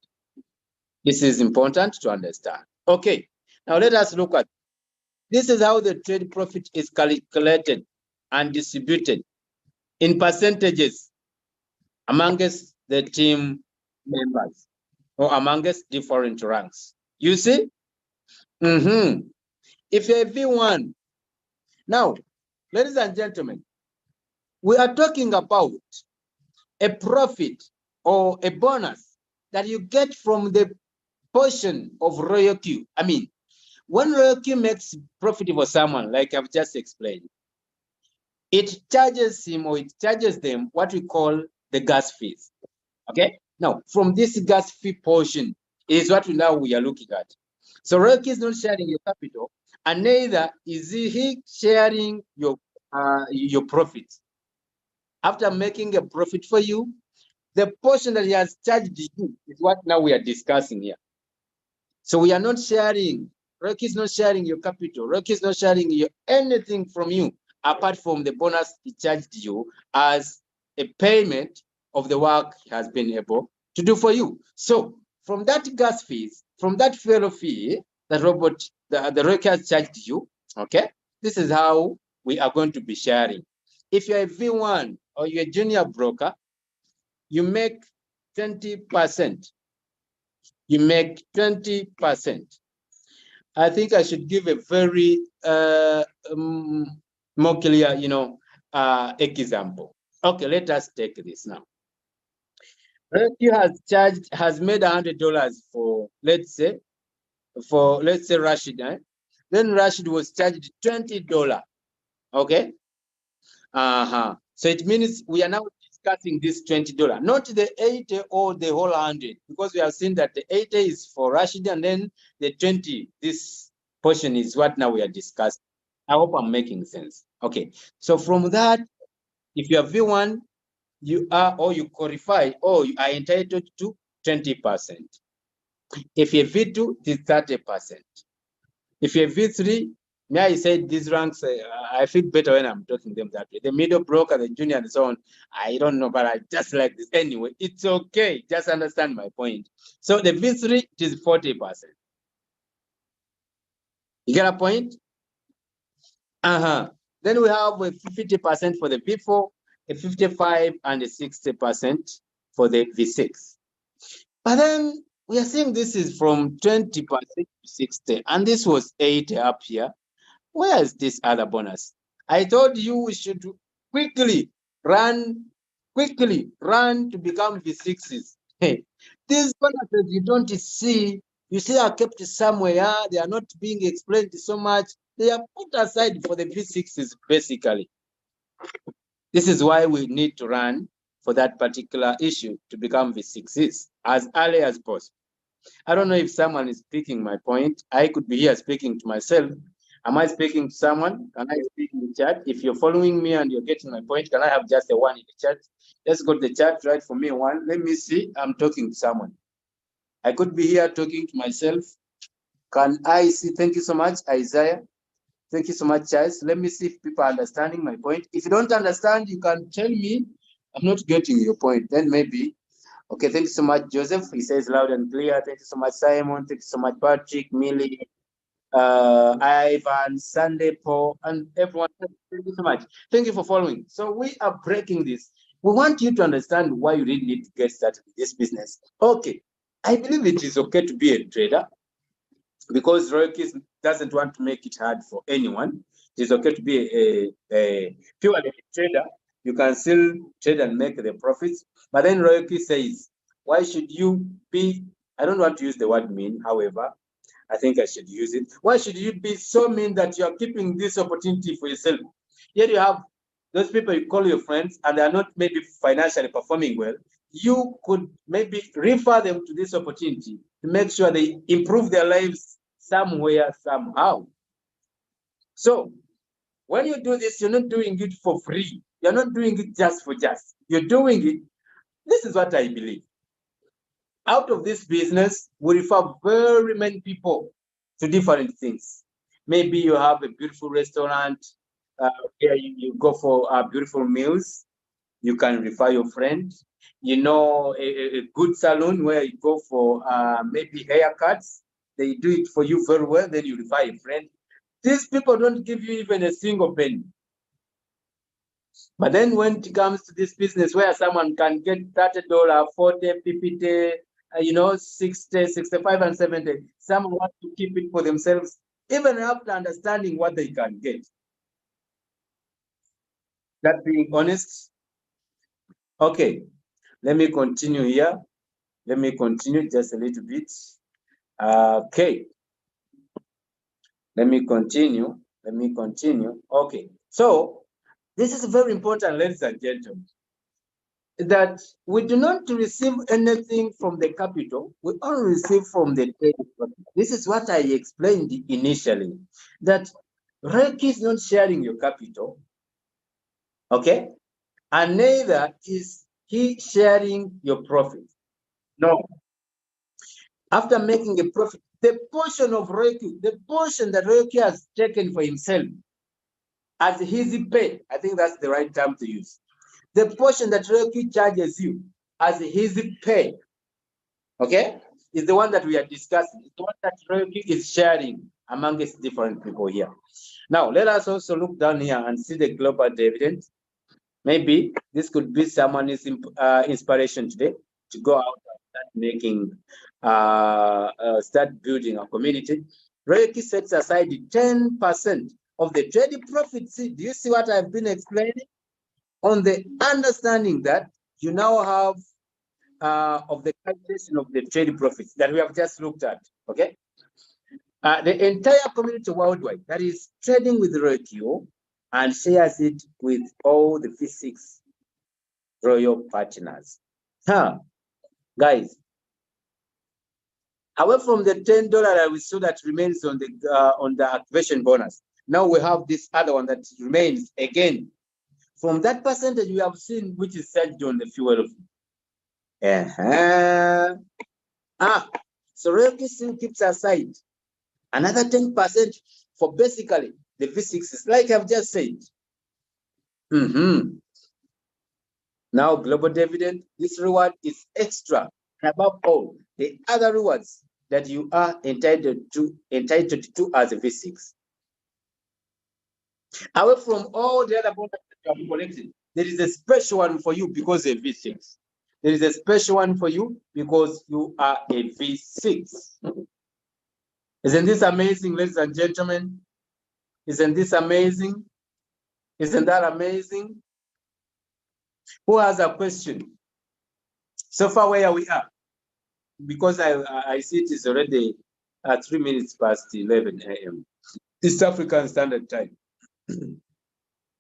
This is important to understand. Okay, now let us look at this is how the trade profit is calculated and distributed in percentages amongst the team members or amongst different ranks. You see? If you're a V1, now, ladies and gentlemen, we are talking about a profit or a bonus that you get from the portion of Royalq. I mean, when Royalq makes profit for someone, like I've just explained, it charges him or it charges them what we call the gas fees. Okay? Now, from this gas fee portion is what we are looking at. So Royalq is not sharing your capital, and neither is he sharing your profits. After making a profit for you, the portion that he has charged you is what now we are discussing here. So we are not sharing. Royalq is not sharing your capital. Royalq is not sharing anything from you apart from the bonus he charged you as a payment of the work he has been able to do for you. So from that gas fees, from that fuel fee that the Royalq has charged you, okay, this is how we are going to be sharing. If you're a V1 or you're a junior broker, you make 20%. You make 20%. I think I should give a very more clear, example. Okay, let us take this now. Royalq has made $100 for, let's say Rashid. Then Rashid was charged $20. Okay. So it means we are now discussing this $20, not the 80 or the whole 100, because we have seen that the 80 is for Rashid and then the 20, this portion is what now we are discussing. I hope I'm making sense. Okay. So from that, if you are V1, you are, or you qualify, or you are entitled to 20%. If you're V2, it's 30%. If you're V3, may I say these ranks, I feel better when I'm talking them that way. The middle broker, the junior, and so on, I don't know, but I just like this. Anyway, it's okay. Just understand my point. So the V3 is 40%. You get a point? Then we have a 50% for the V4, a 55 and a 60% for the V6. But then we are saying this is from 20% to 60, and this was 80 up here. Where is this other bonus? I told you we should quickly run to become V6s. Hey, these bonuses you don't see, you see are kept somewhere. They are not being explained so much. They are put aside for the V6s, basically. This is why we need to run for that particular issue to become V6s as early as possible. I don't know if someone is picking my point. I could be here speaking to myself, Am I speaking to someone? Can I speak in the chat? If you're following me and you're getting my point, can I have just a one in the chat? Let's go to the chat, write for me one. Let me see. I'm talking to someone. I could be here talking to myself. Can I see? Thank you so much, Isaiah. Thank you so much, Charles. Let me see if people are understanding my point. If you don't understand, you can tell me I'm not getting your point. Then maybe. Okay, thank you so much, Joseph. He says loud and clear. Thank you so much, Simon. Thank you so much, Patrick, Millie, Ivan, Sunday, Paul, and everyone. Thank you so much. Thank you for following. So we are breaking this. We want you to understand why you really need to get started with this business. Okay, I believe it is okay to be a trader because Royalq doesn't want to make it hard for anyone. It is okay to be a purely trader. You can still trade and make the profits. But then Royalq says, why should you be, I don't want to use the word mean, however, I think I should use it. Why should you be so mean that you are keeping this opportunity for yourself? Yet you have those people you call your friends and they are not maybe financially performing well. You could maybe refer them to this opportunity to make sure they improve their lives somewhere, somehow. So when you do this, you're not doing it for free. You're not doing it just for just. You're doing it. This is what I believe. Out of this business, we refer very many people to different things. Maybe you have a beautiful restaurant where you go for beautiful meals. You can refer your friend. You know, a good salon where you go for maybe haircuts. They do it for you very well. Then you refer a friend. These people don't give you even a single penny. But then when it comes to this business where someone can get $30, 40, 50, 60, 65, and 70, some want to keep it for themselves, even after understanding what they can get. That being honest. Okay, let me continue here. Let me continue just a little bit. Okay. Let me continue. Okay, so this is very important, ladies and gentlemen, that we do not receive anything from the capital, we only receive from the trade. This is what I explained initially, that Royalq is not sharing your capital, okay? And neither is he sharing your profit. No. After making a profit, the portion of Royalq, the portion that Royalq has taken for himself as his pay, I think that's the right term to use. The portion that Royalq charges you as his pay, okay, is the one that we are discussing. It's the one that Royalq is sharing among its different people here. Now, let us also look down here and see the global dividend. Maybe this could be someone's inspiration today to go out and start making, start building a community. Royalq sets aside 10% of the trading profits. Do you see what I've been explaining? On the understanding that you now have of the calculation of the trading profits that we have just looked at, okay? The entire community worldwide that is trading with Royalq and shares it with all the V6 royal partners. Guys, away from the $10 that we saw that remains on the activation bonus, now we have this other one that remains again from that percentage we have seen, which is charged on the fuel. So Royalq still keeps aside another 10% for basically the V6s, like I've just said. Now, global dividend, this reward is extra, and above all, the other rewards that you are entitled to as a V6. Away from all the other products that you have collected, there is a special one for you because you're a V6. There is a special one for you because you are a V6. Isn't this amazing, ladies and gentlemen? Isn't this amazing? Isn't that amazing? Who has a question? So far, where we are? Because I see it is already 3 minutes past 11 a.m. East African Standard Time.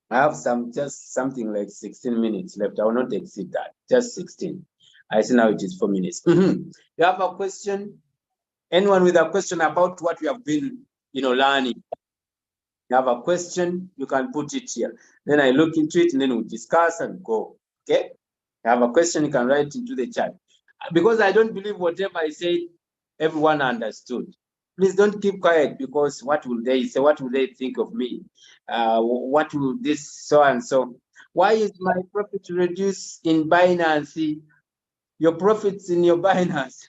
I have just something like 16 minutes left. I will not exceed that, just 16. I see now it is 4 minutes. You have a question? Anyone with a question about what we have been, learning? You have a question, you can put it here. Then I look into it and then we discuss and go. Okay? You have a question, you can write into the chat. Because I don't believe whatever I said, everyone understood. Please don't keep quiet, because what will they say? What will they think of me? What will this so and so? Why is my profit reduced in Binance? Your profits in your Binance.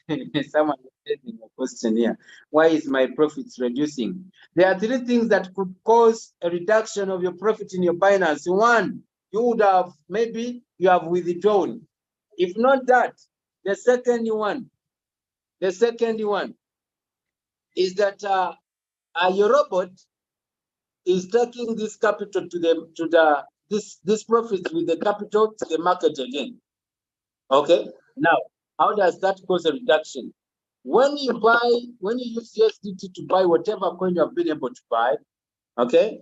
Someone said in a question here, why is my profits reducing? There are three things that could cause a reduction of your profit in your Binance. One, you would have, maybe you have withdrawn. If not that, the second one is that your robot is taking this capital to this profit with the capital to the market again. Okay. Now, how does that cause a reduction? When you use USDT to buy whatever coin you have been able to buy, okay,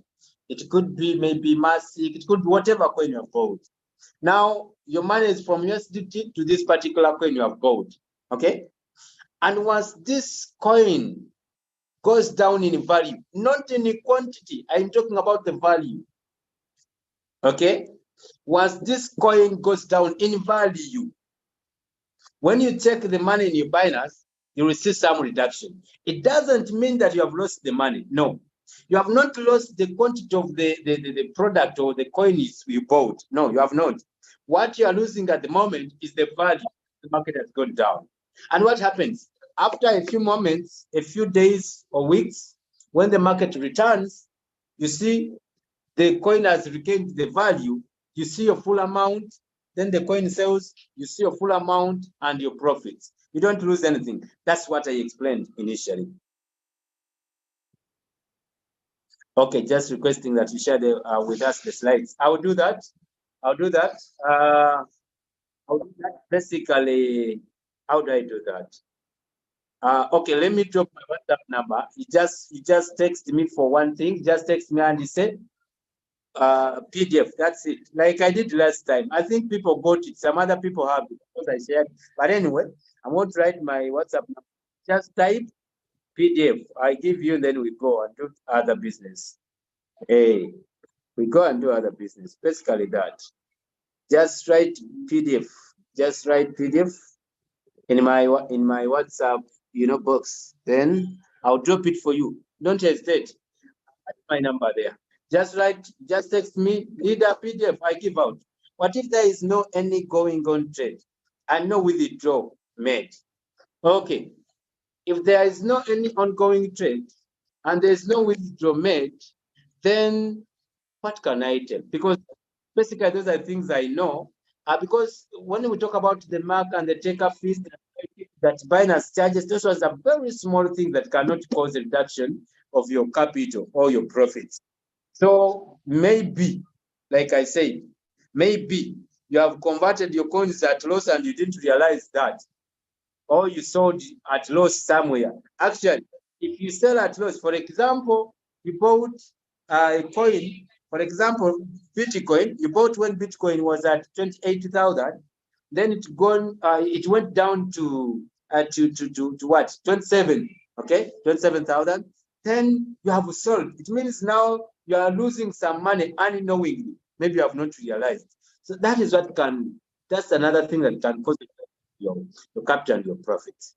it could be maybe Massive, it could be whatever coin you have bought. Now, your money is from USDT to this particular coin you have bought, okay? And once this coin goes down in value, not in quantity, I'm talking about the value, okay? Once this coin goes down in value, when you check the money in your Binance, you will see some reduction. It doesn't mean that you have lost the money. No, you have not lost the quantity of the product or the coins you bought. No, you have not. What you are losing at the moment is the value. The market has gone down. And what happens? After a few moments, a few days or weeks, when the market returns, you see the coin has regained the value. You see your full amount, then the coin sells, you see your full amount and your profits. You don't lose anything. That's what I explained initially. Okay, just requesting that you share with us the slides. I'll do that. I'll do that. Basically, how do I do that? Okay, let me drop my WhatsApp number. You just text me for one thing. Just text me and you say PDF. That's it. Like I did last time. I think people got it. Some other people have it because I shared. But anyway, I won't write my WhatsApp number. Just type PDF. I give you, then we go and do other business. Hey, we go and do other business. Basically that. Just write PDF. Just write PDF in my WhatsApp, box. Then I'll drop it for you. Don't hesitate. My number there. Just text me, leader PDF, I give out. What if there is no any going on trade and no withdrawal made? Okay. If there is no any ongoing trade and there's no withdrawal made, then what can I tell? Because basically those are things I know. Because when we talk about the mark and the taker fees that Binance charges, those was a very small thing that cannot cause a reduction of your capital or your profits. So maybe, like I said, maybe you have converted your coins at loss and you didn't realize that, or you sold at loss somewhere. Actually, if you sell at loss, for example, you bought a coin, for example, Bitcoin, you bought when Bitcoin was at 28,000, then it went down to what? 27, okay? 27,000. Then you have sold. It means now you are losing some money unknowingly. Maybe you have not realized. So that is that's another thing that can cause your capital and your profits.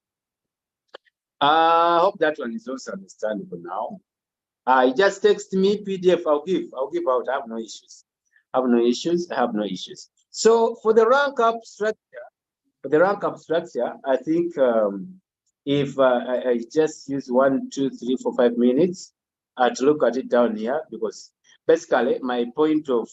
I hope that one is also understandable now. Just text me PDF. I'll give out. I have no issues. I have no issues. So for the rank up structure, I think if I just use 1, 2, 3, 4, 5 minutes to look at it down here, because basically my point of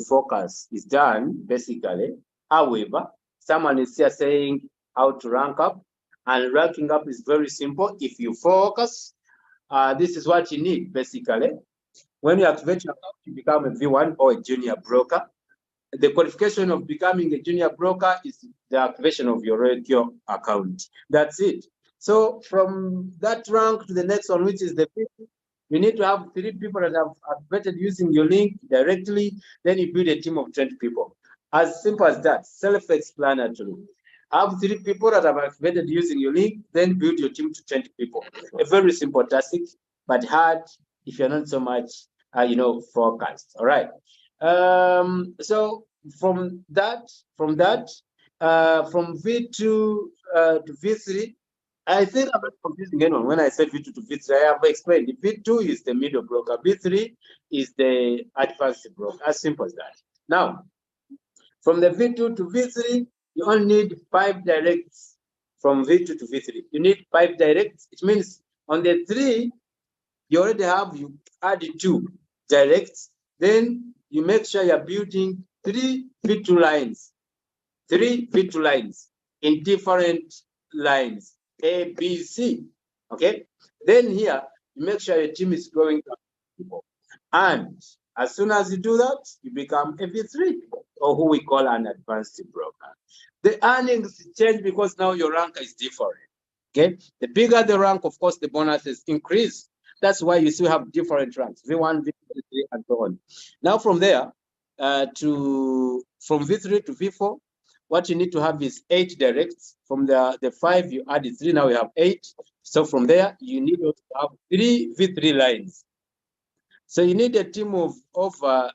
focus is done basically. However, someone is here saying how to rank up, and ranking up is very simple. If you focus, this is what you need basically. When you activate your account, you become a V1 or a junior broker. The qualification of becoming a junior broker is the activation of your Royalq account. That's it. So from that rank to the next one, which is the 50, you need to have 3 people that have activated using your link directly. Then you build a team of 20 people. As simple as that, self-explanatory. Have 3 people that have activated using your link, then build your team to 20 people. A very simple task, but hard if you're not so much, focused. All right. So from V2 to V3, I think I'm not confusing anyone when I said V2 to V3. I have explained. V2 is the middle broker. V3 is the advanced broker. As simple as that. Now, from the V2 to V3, you only need 5 directs. From V2 to V3, you need 5 directs. It means on the 3, you already have, you add 2 directs. Then you make sure you're building 3 V2 lines. 3 V2 lines in different lines, A, B, C. Okay. Then here, you make sure your team is growing people. And as soon as you do that, you become a V3, or who we call an advanced broker. The earnings change because now your rank is different. Okay. The bigger the rank, of course, the bonuses increase. That's why you still have different ranks, V1, V2, V3, and so on. Now from there, from V3 to V4, what you need to have is 8 directs. From the 5, you added 3, now you have 8. So from there, you need to have 3 V3 lines. So you need a team of over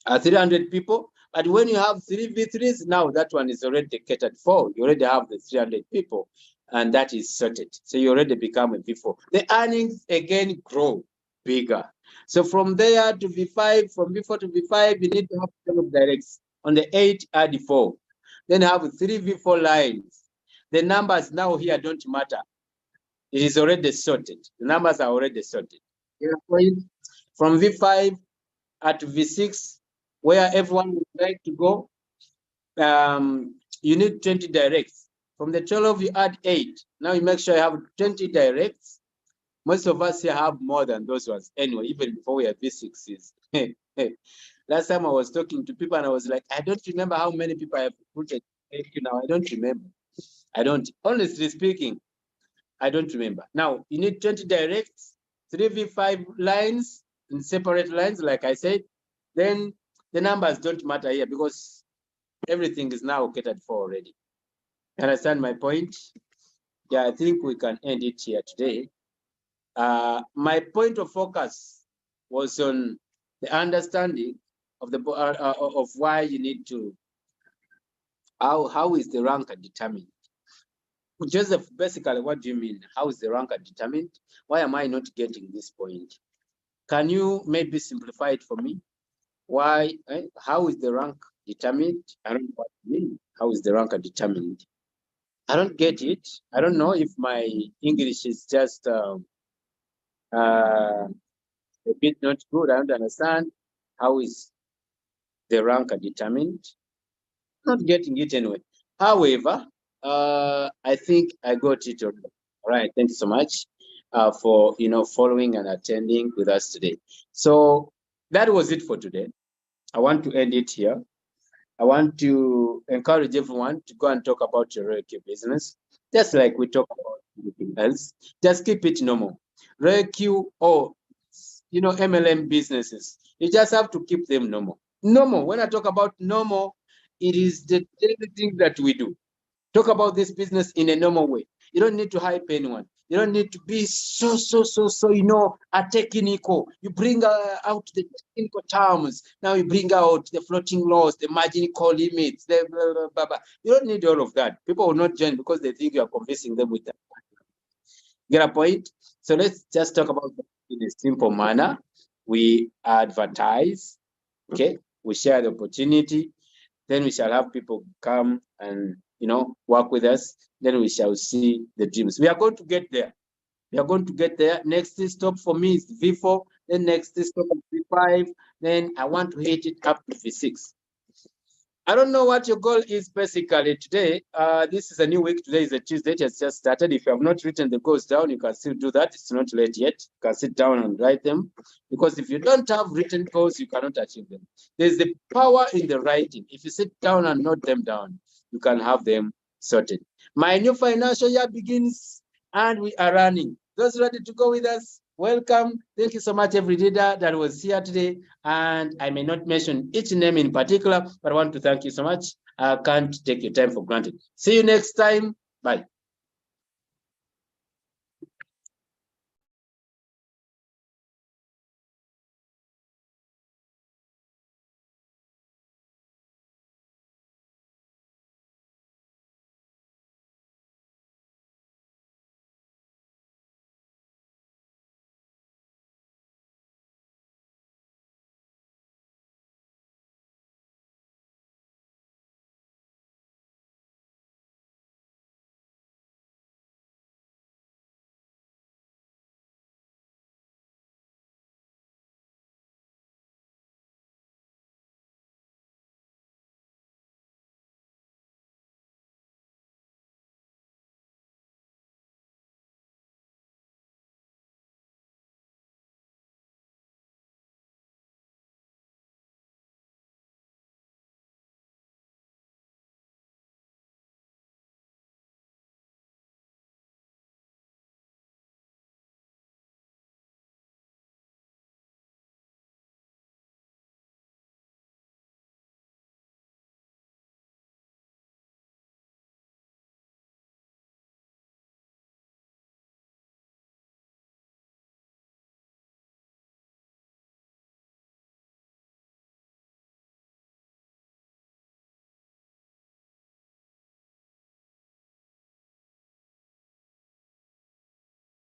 300 people. But when you have 3 V3s, now that one is already catered for. You already have the 300 people, and that is sorted. So you already become a V4. The earnings again grow bigger. So from there to V5, from V4 to V5, you need to have 12 directs. On the 8, add 4. Then have 3 V4 lines. The numbers now here don't matter. It is already sorted. The numbers are already sorted. From V5 at V6, where everyone would like to go, you need 20 directs. From the 12, you add 8. Now you make sure you have 20 directs. Most of us here have more than those ones anyway, even before we have V6s. Last time I was talking to people and I was like, I don't remember how many people I have recruited now. I don't remember. Honestly speaking, I don't remember. Now, you need 20 directs, 3 V5 lines in separate lines, like I said. Then the numbers don't matter here because everything is now catered for already. Understand my point? Yeah, I think we can end it here today. My point of focus was on the understanding of the of why you need to, how is the rank determined? Joseph, basically, what do you mean? How is the rank determined? Why am I not getting this point? Can you maybe simplify it for me? Why? How is the rank determined? I don't know what you mean. How is the rank determined? I don't get it. I don't know if my English is just a bit not good. I don't understand. How is the rank determined? Not getting it anyway. However, I think I got it already. All right. Thank you so much for following and attending with us today. So that was it for today. I want to end it here. I want to encourage everyone to go and talk about your Royalq business, just like we talk about anything else. Just keep it normal. Royalq or MLM businesses, you just have to keep them normal. Normal. When I talk about normal, it is the daily thing that we do. Talk about this business in a normal way. You don't need to hype anyone. You don't need to be so a technical. You bring out the technical terms. Now you bring out the floating loss, the margin call limits, the blah, blah, blah, blah. You don't need all of that. People will not join because they think you are convincing them with that. Get a point? So let's just talk about it in a simple manner. We advertise, okay? We share the opportunity. Then we shall have people come and work with us. Then we shall see the dreams. We are going to get there. We are going to get there. Next stop for me is V4. Then next stop is V5. Then I want to hit it up to V6. I don't know what your goal is basically today. This is a new week. Today is a Tuesday. It has just started. If you have not written the goals down, you can still do that. It's not late yet. You can sit down and write them. Because if you don't have written goals, you cannot achieve them. There's the power in the writing. If you sit down and note them down, you can have them sorted. My new financial year begins and we are running. Those ready to go with us, welcome. Thank you so much, every leader that was here today. And I may not mention each name in particular, but I want to thank you so much. I can't take your time for granted. See you next time. Bye.